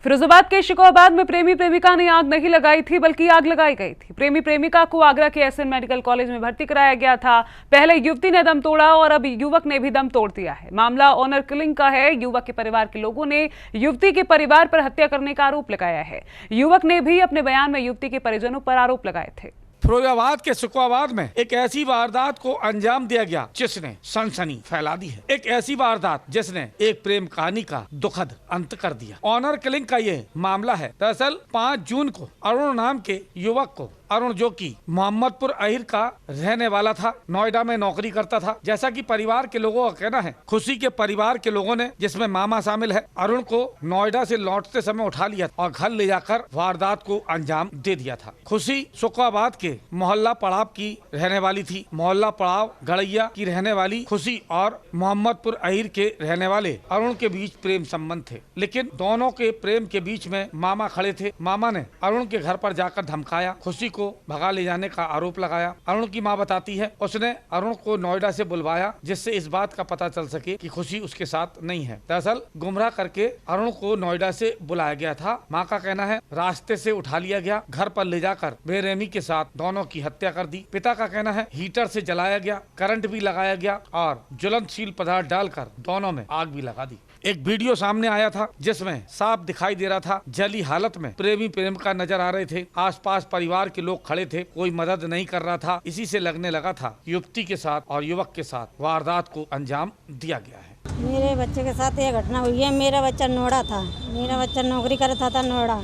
फिरोजाबाद के शिकोहाबाद में प्रेमी प्रेमिका ने आग नहीं लगाई थी बल्कि आग लगाई गई थी। प्रेमी प्रेमिका को आगरा के एसएन मेडिकल कॉलेज में भर्ती कराया गया था। पहले युवती ने दम तोड़ा और अब युवक ने भी दम तोड़ दिया है। मामला ऑनर किलिंग का है। युवक के परिवार के लोगों ने युवती के परिवार पर हत्या करने का आरोप लगाया है। युवक ने भी अपने बयान में युवती के परिजनों पर आरोप लगाए थे। फिरोजाबाद के शिकोहाबाद में एक ऐसी वारदात को अंजाम दिया गया जिसने सनसनी फैला दी है। एक ऐसी वारदात जिसने एक प्रेम कहानी का दुखद अंत कर दिया। ऑनर किलिंग का ये मामला है। दरअसल 5 जून को अरुण नाम के युवक को, अरुण जो कि मोहम्मदपुर अहिर का रहने वाला था, नोएडा में नौकरी करता था, जैसा कि परिवार के लोगों का कहना है। खुशी के परिवार के लोगों ने, जिसमें मामा शामिल है, अरुण को नोएडा से लौटते समय उठा लिया और घर ले जाकर वारदात को अंजाम दे दिया था। खुशी शिकोहाबाद के मोहल्ला पड़ाव की रहने वाली थी। मोहल्ला पड़ाव गड़ैया की रहने वाली खुशी और मोहम्मदपुर अहिर के रहने वाले अरुण के बीच प्रेम संबंध थे, लेकिन दोनों के प्रेम के बीच में मामा खड़े थे। मामा ने अरुण के घर पर जाकर धमकाया, खुशी को भगा ले जाने का आरोप लगाया। अरुण की मां बताती है उसने अरुण को नोएडा से बुलवाया जिससे इस बात का पता चल सके कि खुशी उसके साथ नहीं है। दरअसल गुमराह करके अरुण को नोएडा से बुलाया गया था। मां का कहना है रास्ते से उठा लिया गया, घर पर ले जाकर बेरहमी के साथ दोनों की हत्या कर दी। पिता का कहना है हीटर से जलाया गया, करंट भी लगाया गया और ज्वलनशील पदार्थ डालकर दोनों में आग भी लगा दी। एक वीडियो सामने आया था जिसमें साफ दिखाई दे रहा था जली हालत में प्रेमी प्रेमिका नजर आ रहे थे। आसपास परिवार के लोग खड़े थे, कोई मदद नहीं कर रहा था। इसी से लगने लगा था युवती के साथ और युवक के साथ वारदात को अंजाम दिया गया है। मेरे बच्चे के साथ ये घटना हुई है। मेरा बच्चा नोएडा था, मेरा बच्चा नौकरी करता था नोएडा,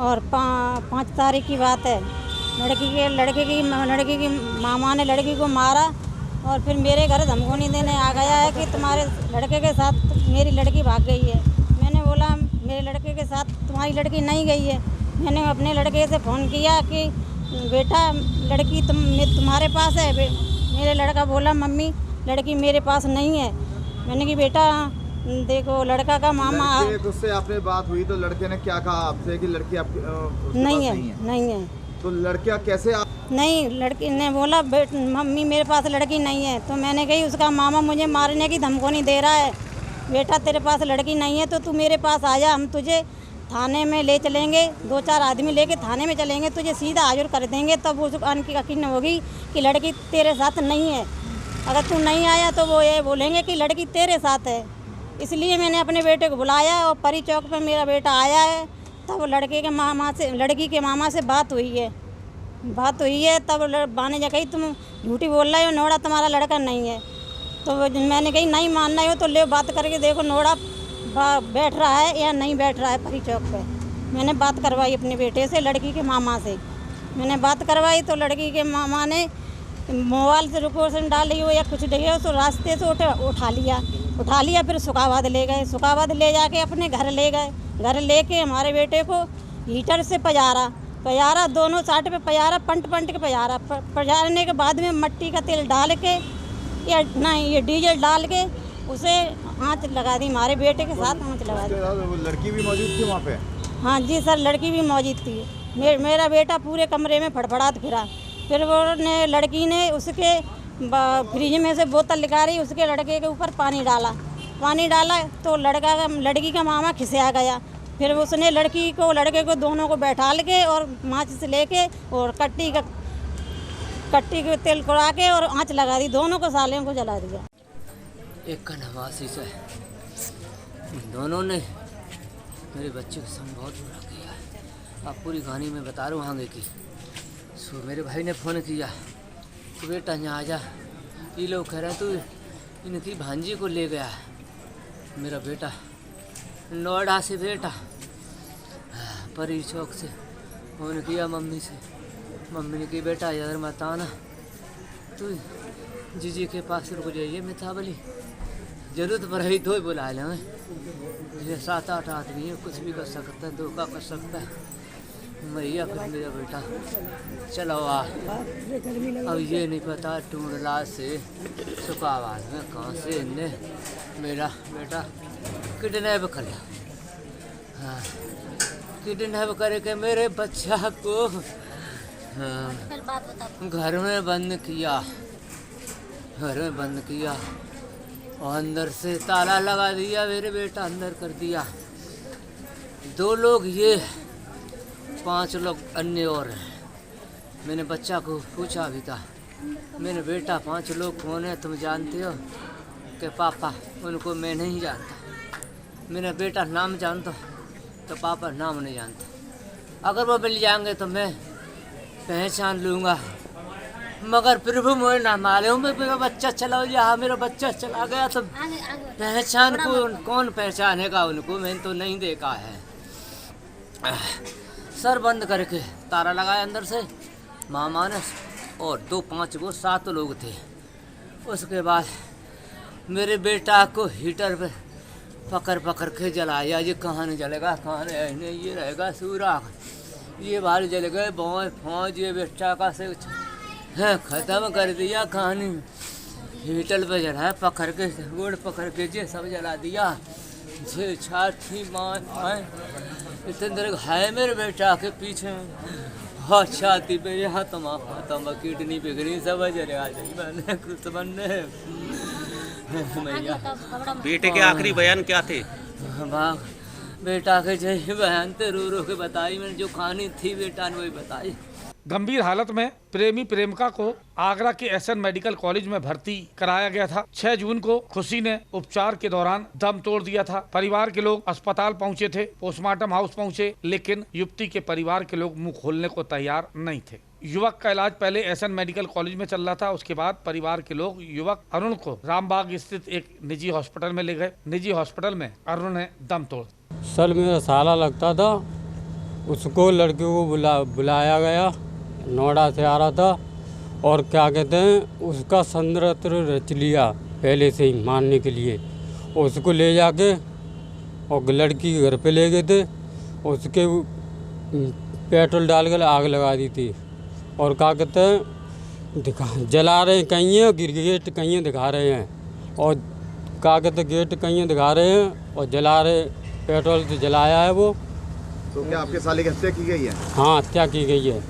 और 5 तारीख की बात है। लड़के की मामा ने लड़की को मारा और फिर मेरे घर धमकी देने आ गया है कि तुम्हारे लड़के के साथ मेरी लड़की भाग गई है। मैंने बोला मेरे लड़के के साथ तुम्हारी लड़की नहीं गई है। मैंने अपने लड़के से फ़ोन किया कि बेटा लड़की तुम्हारे पास है। मेरे लड़का बोला मम्मी लड़की मेरे पास नहीं है। मैंने कि बेटा देखो लड़का का मामा उससे आपने बात हुई तो लड़के ने क्या कहा आपसे कि लड़की आपकी नहीं है। तो लड़कियां कैसे नहीं, लड़की ने बोला मम्मी मेरे पास लड़की नहीं है। तो मैंने कही उसका मामा मुझे मारने की धमकी दे रहा है। बेटा तेरे पास लड़की नहीं है तो तू मेरे पास आ जा, हम तुझे थाने में ले चलेंगे, 2-4 आदमी लेके थाने में चलेंगे, तुझे सीधा हाजिर कर देंगे। तब वो उनकी यकीन होगी कि लड़की तेरे साथ नहीं है। अगर तू नहीं आया तो वो ये बोलेंगे कि लड़की तेरे साथ है। इसलिए मैंने अपने बेटे को बुलाया और परी चौक पर मेरा बेटा आया है। तब लड़की के मामा से बात हुई है। तब बाने जा कही तुम झूठी बोल रहे हो, नोएडा तुम्हारा लड़का नहीं है। तो मैंने कही नहीं मानना हो तो ले बात करके देखो नोएडा बैठ रहा है या नहीं बैठ रहा है परी चौक पे। मैंने बात करवाई अपने बेटे से, लड़की के मामा से मैंने बात करवाई। तो लड़की के मामा ने मोबाइल से रिकॉर्डिंग डाली हो या कुछ दिया तो रास्ते से उठा लिया। फिर सुखाबाद ले गए, सुखाबाद ले जाके अपने घर ले गए। घर लेके हमारे बेटे को हीटर से पजारा दोनों साइड पे पजारा, पंट के पजारने के बाद में मट्टी का तेल डाल के या नहीं ये डीजल डाल के उसे आँच लगा दी। हमारे बेटे के साथ आँच लगा दी। लड़की भी मौजूद थी वहाँ पे? हाँ जी सर, लड़की भी मौजूद थी। मेरा बेटा पूरे कमरे में फड़फड़ात फिरा। फिर लड़की ने उसके फ्रिज में से बोतल निकाली, उसके लड़के के ऊपर पानी डाला तो लड़की का मामा खिसिया गया। फिर उसने लड़के को दोनों को बैठाल के और माचिस लेके और कट्टी के तेल कुड़ा के और आँच लगा दी। दोनों को सालियों को जला दिया। एक का नाम आशीष है। दोनों ने मेरे बच्चे के संग बहुत बुरा किया है। आप पूरी कहानी में बता रहा हूँ आगे की। मेरे भाई ने फ़ोन किया कि बेटा यहाँ आ जा, ये लोग कह रहे हैं तू इनकी भांजी को ले गया है। मेरा बेटा नोएडा से बेटा परी चौक से फ़ोन किया मम्मी से। मम्मी ने कही बेटा यार मत आना, तू जीजी के पास रुक जाइए, मितावली जरूरत पड़ेगी तो ही बुला लें। 7-8 आदमी है, कुछ भी कर सकता है, धोखा कर सकता है। भैया फिर मेरा बेटा चलो आ। अब ये नहीं पता टूंडला से सुखाबाद में कहाँ से इनने मेरा बेटा किडनैप कर लिया। हाँ, किडनैप करके मेरे बच्चा को घर में बंद किया और अंदर से ताला लगा दिया। मेरे बेटा अंदर कर दिया। 2 लोग ये 5 लोग अन्य और हैं। मैंने बच्चा को पूछा भी था, मैंने बेटा 5 लोग कौन है तुम जानते हो? कि पापा उनको मैं नहीं जानता। मेरा बेटा नाम जानता तो पापा नाम नहीं जानता। अगर वो मिल जाएंगे तो मैं पहचान लूँगा, मगर फिर भी मुझे ना मालूम मेरा बच्चा चला गया। मेरा बच्चा चला गया तो पहचान कौन पहचानेगा उनको? मैंने तो नहीं देखा है। सर बंद करके ताला लगाया अंदर से मामा ने, और 2 5 को 7 लोग थे। उसके बाद मेरे बेटा को हीटर पे पकड़ के जलाया। ये कहाँ नहीं जलेगा, कहाँ नहीं, ये रहेगा सुराख, ये बाहर जल गए फौज। ये बेटा का से ख़त्म कर दिया कहानी। हीटर पे जलाया, पकड़ के गोड़ पकड़ के जे सब जला दिया। जे छाती माँ इतने देर है मेरे बेटा के पीछे, हाँ छाती पे यहाँ तमा किडनी पे गरी सब जलेगा। मैंने कुछ बनने बेटे के आखिरी बयान क्या थे? भाग बेटा के जय बयान थे, रो के बताई मैंने, जो कहानी थी बेटा ने वही बताई। गंभीर हालत में प्रेमी प्रेमिका को आगरा के एसएन मेडिकल कॉलेज में भर्ती कराया गया था। 6 जून को खुशी ने उपचार के दौरान दम तोड़ दिया था। परिवार के लोग अस्पताल पहुंचे थे, पोस्टमार्टम हाउस पहुंचे, लेकिन युवती के परिवार के लोग मुंह खोलने को तैयार नहीं थे। युवक का इलाज पहले एसएन मेडिकल कॉलेज में चल रहा था। उसके बाद परिवार के लोग युवक अरुण को रामबाग स्थित एक निजी हॉस्पिटल में ले गए। निजी हॉस्पिटल में अरुण ने दम तोड़। सर मेरा साला लगता था, उसको लड़के को बुलाया गया, नोएडा से आ रहा था, और क्या कहते हैं उसका संदर्भ रच लिया पहले से ही मारने के लिए। उसको ले जाके और लड़की के घर पे ले गए थे, उसके पेट्रोल डालकर आग लगा दी थी। और क्या कहते हैं जला रहे हैं कहीं है, गेट कहीं है दिखा रहे हैं, और क्या कहते हैं गेट कहीं है दिखा रहे हैं और जला रहे, पेट्रोल से जलाया है वो। तो क्या आपके साले की हत्या की गई है? हाँ हत्या की गई है।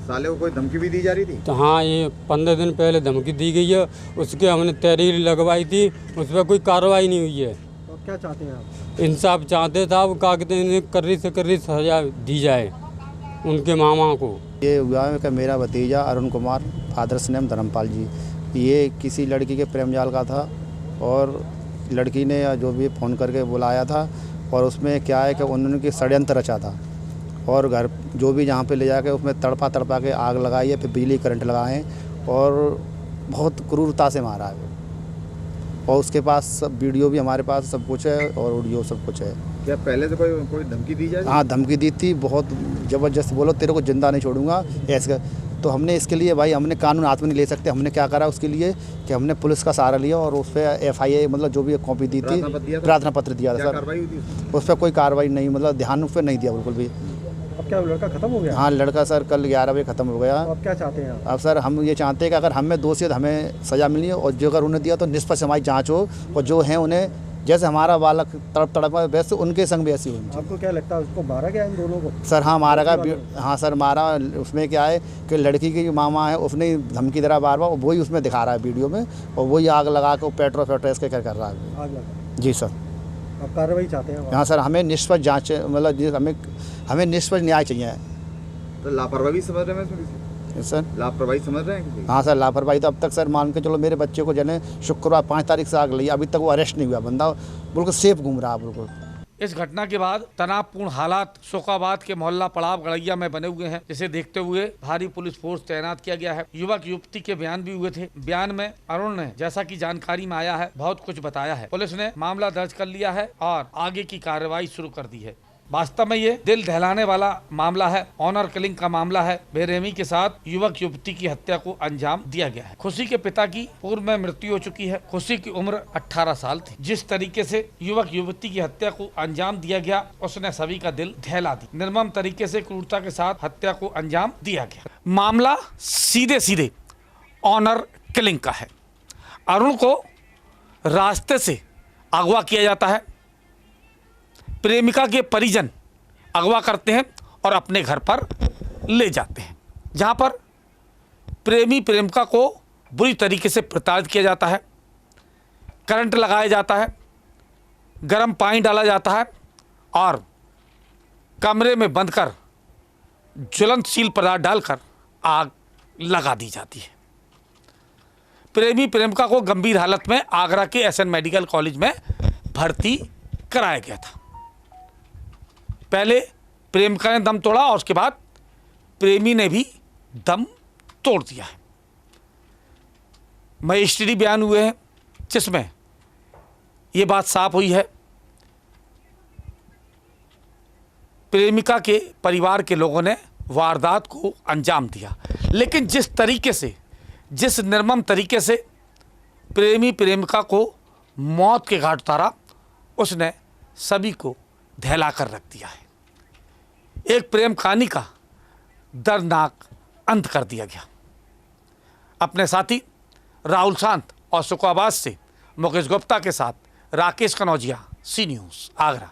साले को कोई धमकी भी दी जा रही थी? तो हाँ ये 15 दिन पहले धमकी दी गई है। उसके हमने तहरीर लगवाई थी, उस पर कोई कार्रवाई नहीं हुई है। तो क्या चाहते हैं आप? इंसाफ चाहते था, वो क्या कहते हैं इन्हें कर्री से कर्री सजा दी जाए उनके मामा को। ये हुआ है कि मेरा भतीजा अरुण कुमार, फादर्स नेम धर्मपाल जी, ये किसी लड़की के प्रेम जाल का था, और लड़की ने जो भी फ़ोन करके बुलाया था, और उसमें क्या है कि उन्होंने षड्यंत्र रचा था, और घर जो भी जहाँ पे ले जाके उसमें तड़पा के आग लगाई है, फिर बिजली करंट लगाए, और बहुत क्रूरता से मारा है। और उसके पास सब वीडियो भी हमारे पास सब कुछ है, और ऑडियो सब कुछ है। क्या पहले से कोई धमकी दी जाए? हाँ धमकी दी थी, बहुत ज़बरदस्त, बोलो तेरे को जिंदा नहीं छोड़ूंगा ऐसे। तो हमने इसके लिए भाई हमने कानून हाथ में नहीं ले सकते, हमने क्या करा उसके लिए कि हमने पुलिस का सहारा लिया, और उस पर FIA मतलब जो भी कॉपी दी थी, प्रार्थना पत्र दिया था सर। उस पर कोई कार्रवाई नहीं, मतलब ध्यान उस पर नहीं दिया बिल्कुल भी। अब क्या लड़का खत्म हो गया? हाँ लड़का सर कल 11 बजे ख़त्म हो गया। तो अब क्या चाहते हैं आप? अब सर हम ये चाहते हैं कि अगर हमें दोषी है तो हमें सज़ा मिली है, और जो अगर उन्हें दिया तो निष्पक्ष हमारी जाँच हो, और जो है उन्हें जैसे हमारा बालक तड़प वैसे उनके संग भी ऐसी होनी। आपको क्या लगता है उसको मारा गया इन दोनों को? सर हाँ मारा गया। हाँ सर मारा। उसमें क्या है कि लड़की की जो मामा है उसने धमकी दे रहा बार बार, वही उसमें दिखा रहा है वीडियो में, और वही आग लगा के पेट्रोल इसके क्या कर रहा है। आग लगा? जी सर। आप कार्रवाई चाहते हैं? हाँ सर हमें निष्पक्ष जाँच, मतलब हमें निष्पक्ष न्याय चाहिए। तो लापरवाही समझ रहे हैं सर? लापरवाही समझ रहे हैं? हाँ सर लापरवाही। तो अब तक सर मान के चलो मेरे बच्चे को जने शुक्रवार 5 तारीख से आग लगी, अभी तक वो अरेस्ट नहीं हुआ, बंदा बिल्कुल सेफ घूम रहा है बिल्कुल। इस घटना के बाद तनावपूर्ण हालात शोकाबाद के मोहल्ला पड़ाव गड़ैया में बने हुए हैं, जिसे देखते हुए भारी पुलिस फोर्स तैनात किया गया है। युवक युवती के बयान भी हुए थे। बयान में अरुण ने, जैसा कि जानकारी में आया है, बहुत कुछ बताया है। पुलिस ने मामला दर्ज कर लिया है और आगे की कार्रवाई शुरू कर दी है। वास्तव में ये दिल दहलाने वाला मामला है, ऑनर किलिंग का मामला है। बेरहमी के साथ युवक युवती की हत्या को अंजाम दिया गया है। खुशी के पिता की पूर्व में मृत्यु हो चुकी है। खुशी की उम्र 18 साल थी। जिस तरीके से युवक युवती की हत्या को अंजाम दिया गया, उसने सभी का दिल दहला दी। निर्मम तरीके से क्रूरता के साथ हत्या को अंजाम दिया गया। मामला सीधे सीधे ऑनर किलिंग का है। अरुण को रास्ते से अगवा किया जाता है। प्रेमिका के परिजन अगवा करते हैं और अपने घर पर ले जाते हैं, जहां पर प्रेमी प्रेमिका को बुरी तरीके से प्रताड़ित किया जाता है। करंट लगाया जाता है, गर्म पानी डाला जाता है और कमरे में बंद कर ज्वलनशील पदार्थ डालकर आग लगा दी जाती है। प्रेमी प्रेमिका को गंभीर हालत में आगरा के एसएन मेडिकल कॉलेज में भर्ती कराया गया था। पहले प्रेमिका ने दम तोड़ा और उसके बाद प्रेमी ने भी दम तोड़ दिया है। मजिस्ट्रेटी बयान हुए हैं जिसमें ये बात साफ हुई है, प्रेमिका के परिवार के लोगों ने वारदात को अंजाम दिया, लेकिन जिस तरीके से, जिस निर्मम तरीके से प्रेमी प्रेमिका को मौत के घाट उतारा, उसने सभी को दहला कर रख दिया है। एक प्रेम कहानी का दर्दनाक अंत कर दिया गया। अपने साथी राहुल शांत और सुखवाबाद से मुकेश गुप्ता के साथ राकेश कनौजिया, सी न्यूज़, आगरा।